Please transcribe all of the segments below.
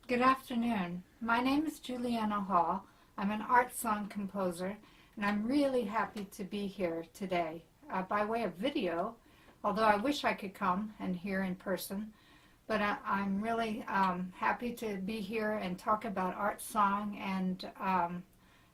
Good afternoon. My name is Juliana Hall. I'm an art song composer, and I'm really happy to be here today by way of video, although I wish I could come and hear in person. But I'm really happy to be here and talk about art song and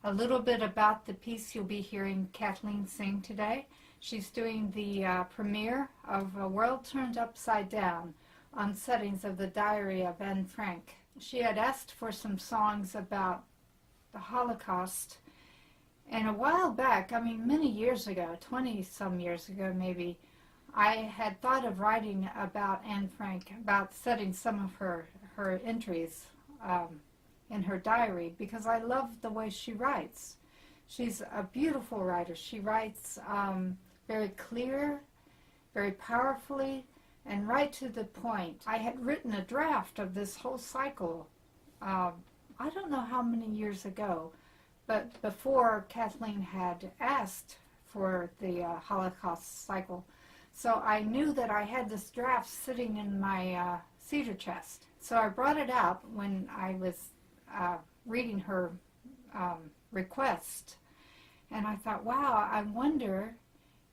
a little bit about the piece you'll be hearing Kathleen sing today. She's doing the premiere of A World Turned Upside Down on settings of the Diary of Anne Frank. She had asked for some songs about the Holocaust, and a while back, I mean many years ago, 20-some years ago maybe, I had thought of writing about Anne Frank, about setting some of her entries in her diary, because I love the way she writes. She's a beautiful writer. She writes very clear, very powerfully, and right to the point. I had written a draft of this whole cycle, I don't know how many years ago, but before Kathleen had asked for the Holocaust cycle. So I knew that I had this draft sitting in my cedar chest. So I brought it out when I was reading her request, and I thought, wow, I wonder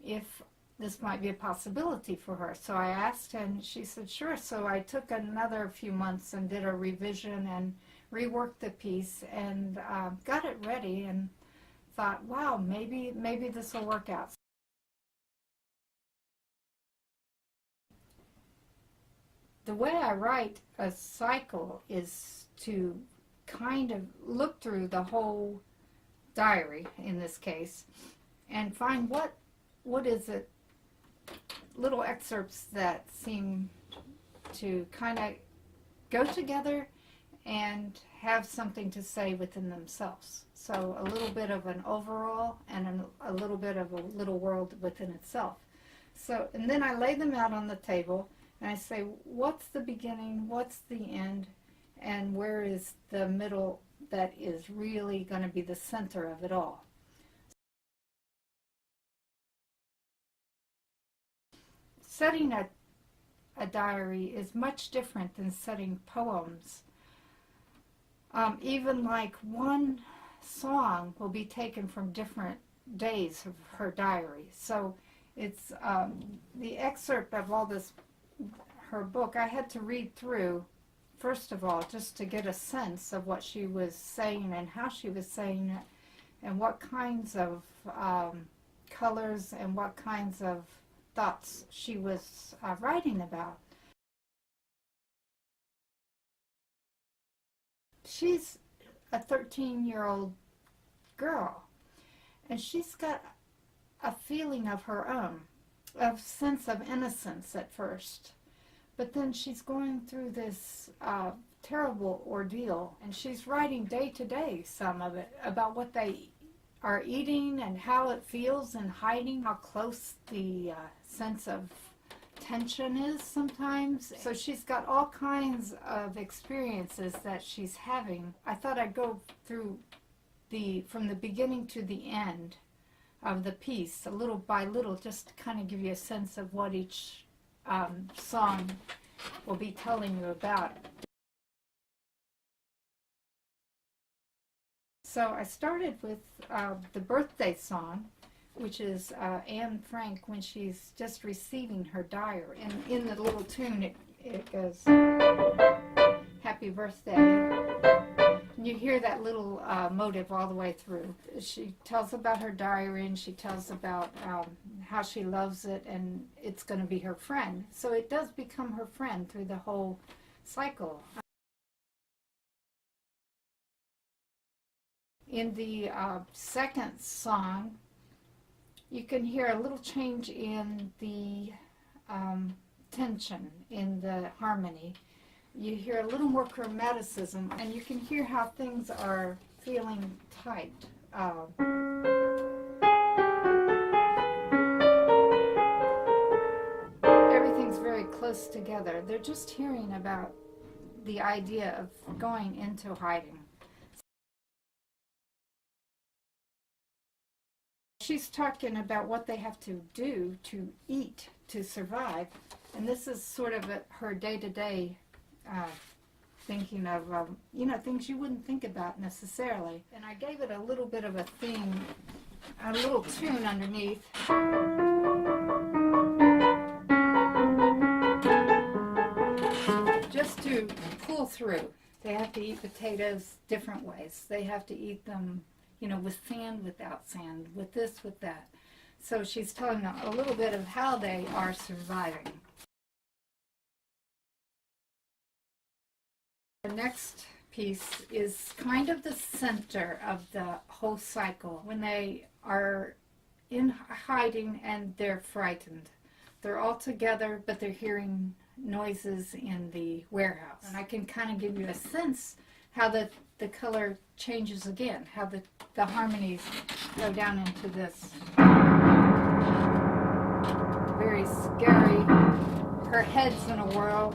if this might be a possibility for her. So I asked, and she said sure. So I took another few months and did a revision and reworked the piece and got it ready and thought, wow, maybe this will work out. The way I write a cycle is to kind of look through the whole diary, in this case, and find what is it, little excerpts that seem to kind of go together and have something to say within themselves. So a little bit of an overall and a little bit of a little world within itself. So, and then I lay them out on the table and I say, what's the beginning, what's the end, and where is the middle that is really going to be the center of it all. Setting a diary is much different than setting poems. Even like one song will be taken from different days of her diary. So it's the excerpt of all this, her book, I had to read through, first of all, just to get a sense of what she was saying and how she was saying it, and what kinds of colors and what kinds of thoughts she was writing about. She's a 13-year-old girl, and she's got a feeling of her own, a sense of innocence at first. But then she's going through this terrible ordeal, and she's writing day to day, some of it, about what they are eating and how it feels and hiding, how close the sense of tension is sometimes. So she's got all kinds of experiences that she's having. I thought I'd go through from the beginning to the end of the piece, a little by little, just to kind of give you a sense of what each song will be telling you about. So I started with the birthday song, which is Anne Frank when she's just receiving her diary. And in the little tune, it goes, happy birthday. And you hear that little motive all the way through. She tells about her diary, and she tells about how she loves it, and it's going to be her friend. So it does become her friend through the whole cycle. In the second song, you can hear a little change in the tension, in the harmony. You hear a little more chromaticism, and you can hear how things are feeling tight. Everything's very close together. They're just hearing about the idea of going into hiding. She's talking about what they have to do to eat to survive, and this is sort of her day-to-day thinking of, things you wouldn't think about necessarily. And I gave it a little bit of a theme, a little tune underneath. Just to pull through. They have to eat potatoes different ways. They have to eat them, with sand, without sand, with this, with that. So she's telling a little bit of how they are surviving. The next piece is kind of the center of the whole cycle. When they are in hiding and they're frightened. They're all together, but they're hearing noises in the warehouse. And I can kind of give you a sense how the color changes again, how the harmonies go down into this very scary, her head's in a whirl.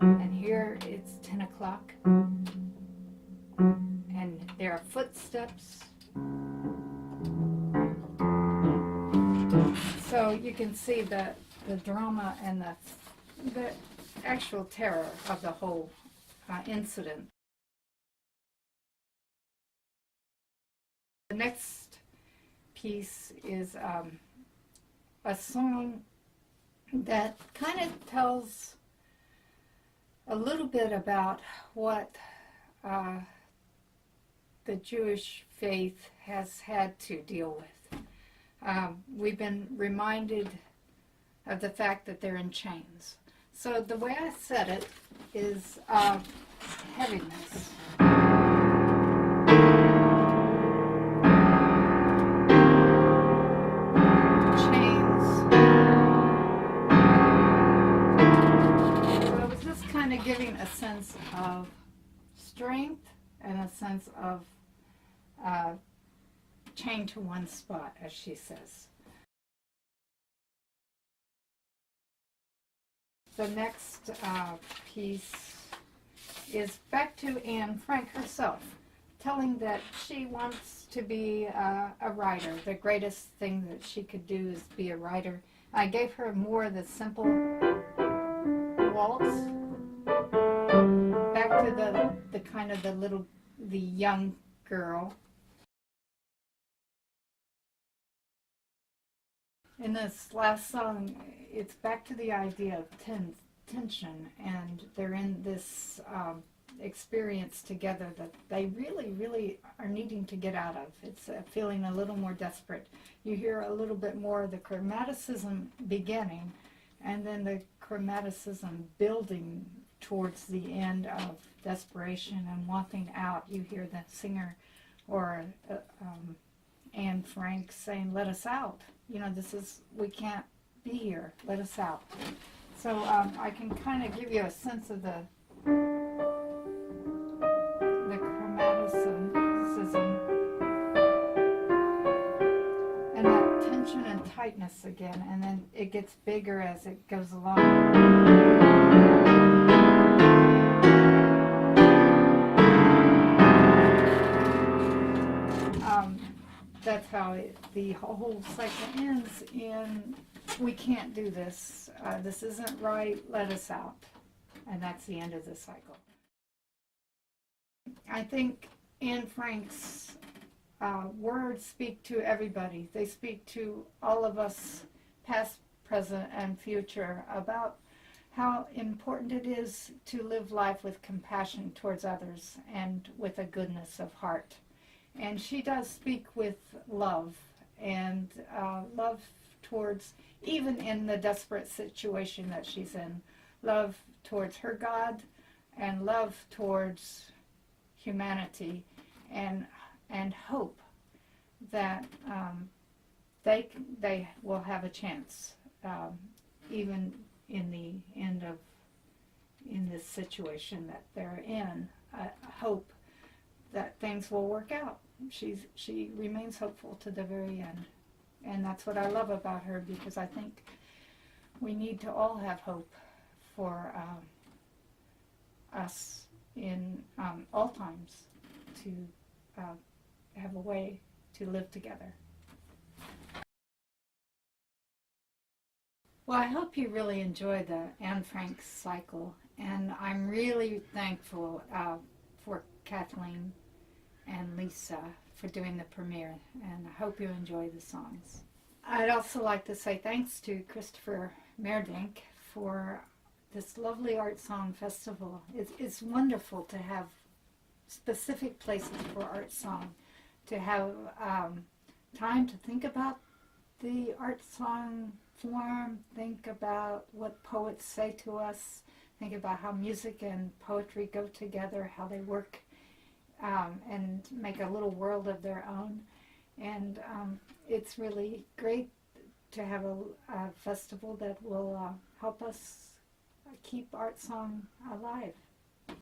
And here it's 10 o'clock. And there are footsteps. So you can see the drama and the actual terror of the whole incident. The next piece is a song that kind of tells a little bit about what the Jewish faith has had to deal with. We've been reminded of the fact that they're in chains. So the way I said it is heaviness. Chains. So I was just kind of giving a sense of strength and a sense of chained to one spot, as she says. The next piece is back to Anne Frank herself, telling that she wants to be a writer. The greatest thing that she could do is be a writer. I gave her more the simple waltz, back to the kind of the young girl. In this last song, it's back to the idea of tension, and they're in this experience together that they really, really are needing to get out of. It's feeling a little more desperate. You hear a little bit more of the chromaticism beginning, and then the chromaticism building towards the end of desperation and wanting out. You hear the singer or Anne Frank saying, "Let us out. We can't be here. Let us out." So I can kind of give you a sense of the chromaticism and that tension and tightness again, and then it gets bigger as it goes along. That's how the whole cycle ends in, "We can't do this. This isn't right. Let us out." And that's the end of the cycle. I think Anne Frank's words speak to everybody. They speak to all of us, past, present, and future, about how important it is to live life with compassion towards others and with a goodness of heart. And she does speak with love, and love towards, even in the desperate situation that she's in, love towards her God, and love towards humanity, and hope that they will have a chance, even in this situation that they're in. Hope that things will work out. She remains hopeful to the very end, and that's what I love about her, because I think we need to all have hope for us in all times to have a way to live together. Well, I hope you really enjoy the Anne Frank cycle, and I'm really thankful for Kathleen and Lisa for doing the premiere, and I hope you enjoy the songs. I'd also like to say thanks to Christopher Merdink for this lovely art song festival. It's wonderful to have specific places for art song, to have time to think about the art song form, think about what poets say to us, think about how music and poetry go together, how they work and make a little world of their own. And it's really great to have a festival that will help us keep art song alive.